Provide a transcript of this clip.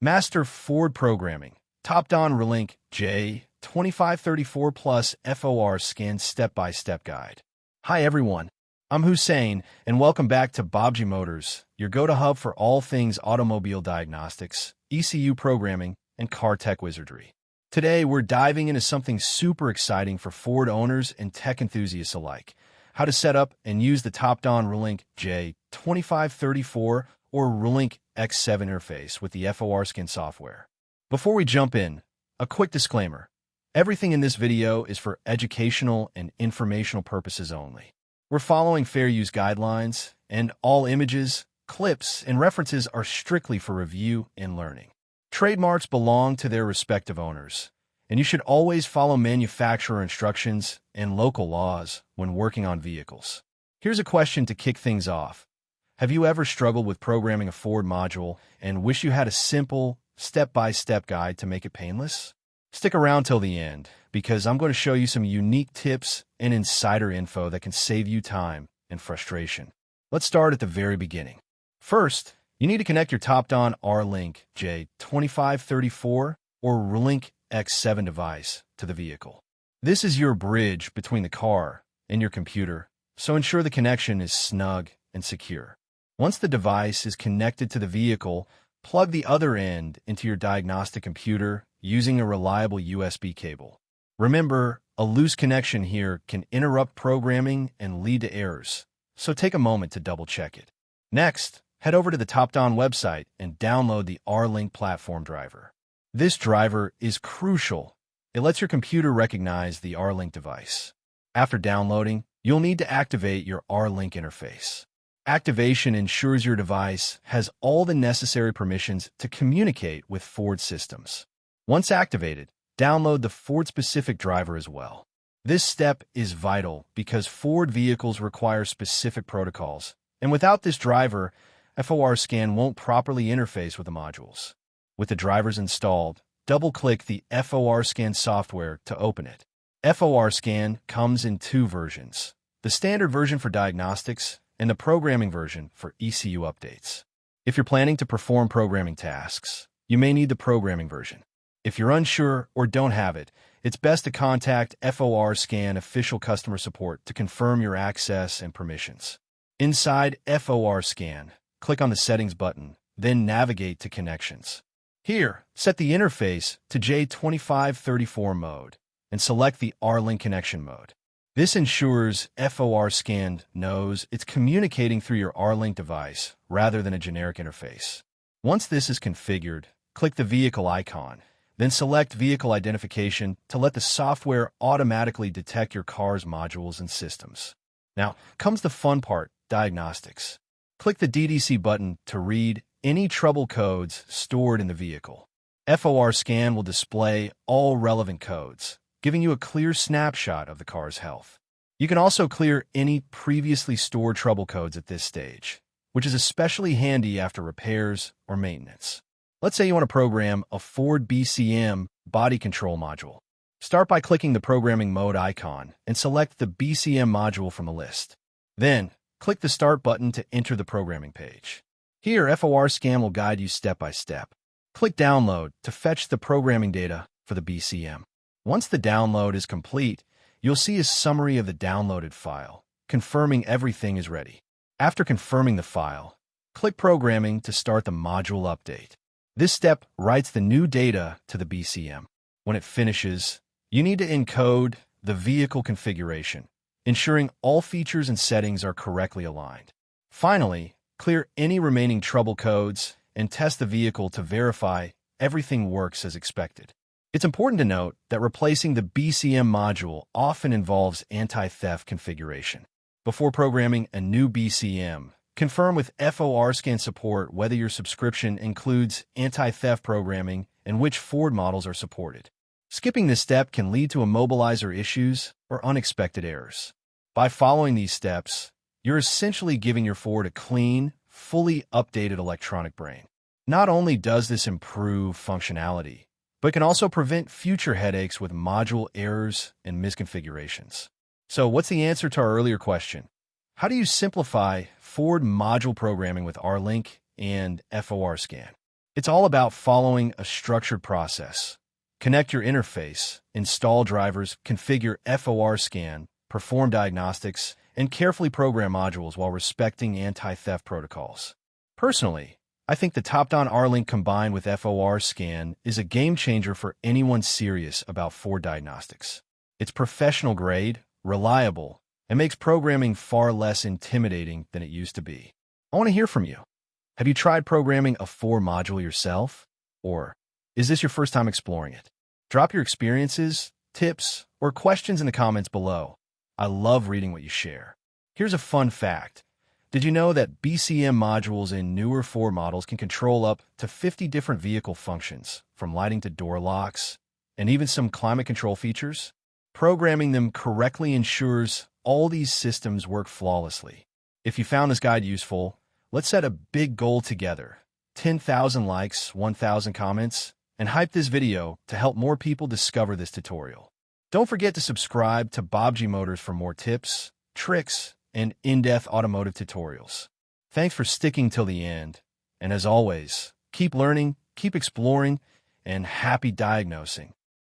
Master Ford Programming, Topdon RLink J2534 FORScan Step-by-Step Guide. Hi everyone, I'm Hussain, and welcome back to Baabji Motors, your go-to hub for all things automobile diagnostics, ECU programming, and car tech wizardry. Today, we're diving into something super exciting for Ford owners and tech enthusiasts alike: how to set up and use the Topdon RLink J2534 or RLink X7 interface with the FORScan software. Before we jump in, a quick disclaimer. Everything in this video is for educational and informational purposes only. We're following fair use guidelines, and all images, clips, and references are strictly for review and learning. Trademarks belong to their respective owners, and you should always follow manufacturer instructions and local laws when working on vehicles. Here's a question to kick things off. Have you ever struggled with programming a Ford module and wish you had a simple, step-by-step guide to make it painless? Stick around till the end, because I'm going to show you some unique tips and insider info that can save you time and frustration. Let's start at the very beginning. First, you need to connect your Topdon RLink J2534 or RLink X7 device to the vehicle. This is your bridge between the car and your computer, so ensure the connection is snug and secure. Once the device is connected to the vehicle, plug the other end into your diagnostic computer using a reliable USB cable. Remember, a loose connection here can interrupt programming and lead to errors, so take a moment to double-check it. Next, head over to the Topdon website and download the RLink platform driver. This driver is crucial. It lets your computer recognize the RLink device. After downloading, you'll need to activate your RLink interface. Activation ensures your device has all the necessary permissions to communicate with Ford systems. Once activated, download the Ford-specific driver as well. This step is vital because Ford vehicles require specific protocols, and without this driver, FORScan won't properly interface with the modules. With the drivers installed, double-click the FORScan software to open it. FORScan comes in two versions: the standard version for diagnostics and the programming version for ECU updates. If you're planning to perform programming tasks, you may need the programming version. If you're unsure or don't have it, it's best to contact FORScan official customer support to confirm your access and permissions. Inside FORScan, click on the Settings button, then navigate to Connections. Here, set the interface to J2534 mode and select the RLink connection mode. This ensures FORScan knows it's communicating through your RLink device rather than a generic interface. Once this is configured, click the vehicle icon, then select Vehicle Identification to let the software automatically detect your car's modules and systems. Now comes the fun part: Diagnostics. Click the DTC button to read any trouble codes stored in the vehicle. FORScan will display all relevant codes, giving you a clear snapshot of the car's health. You can also clear any previously stored trouble codes at this stage, which is especially handy after repairs or maintenance. Let's say you want to program a Ford BCM body control module. Start by clicking the programming mode icon and select the BCM module from the list. Then, click the Start button to enter the programming page. Here, FORScan will guide you step by step. Click Download to fetch the programming data for the BCM. Once the download is complete, you'll see a summary of the downloaded file, confirming everything is ready. After confirming the file, click Programming to start the module update. This step writes the new data to the BCM. When it finishes, you need to encode the vehicle configuration, ensuring all features and settings are correctly aligned. Finally, clear any remaining trouble codes and test the vehicle to verify everything works as expected. It's important to note that replacing the BCM module often involves anti-theft configuration. Before programming a new BCM, confirm with FORScan support whether your subscription includes anti-theft programming and which Ford models are supported. Skipping this step can lead to immobilizer issues or unexpected errors. By following these steps, you're essentially giving your Ford a clean, fully updated electronic brain. Not only does this improve functionality, but can also prevent future headaches with module errors and misconfigurations. So what's the answer to our earlier question? How do you simplify Ford module programming with RLink and FORScan? It's all about following a structured process. Connect your interface, install drivers, configure FORScan, perform diagnostics, and carefully program modules while respecting anti-theft protocols. Personally, I think the Topdon RLink combined with FORScan is a game changer for anyone serious about Ford diagnostics. It's professional grade, reliable, and makes programming far less intimidating than it used to be. I want to hear from you. Have you tried programming a Ford module yourself? Or is this your first time exploring it? Drop your experiences, tips, or questions in the comments below. I love reading what you share. Here's a fun fact. Did you know that BCM modules in newer Ford models can control up to 50 different vehicle functions, from lighting to door locks, and even some climate control features? Programming them correctly ensures all these systems work flawlessly. If you found this guide useful, let's set a big goal together. 10,000 likes, 1,000 comments, and hype this video to help more people discover this tutorial. Don't forget to subscribe to Baabji Motors for more tips, tricks, and in-depth automotive tutorials. Thanks for sticking till the end, and as always, keep learning, keep exploring, and happy diagnosing.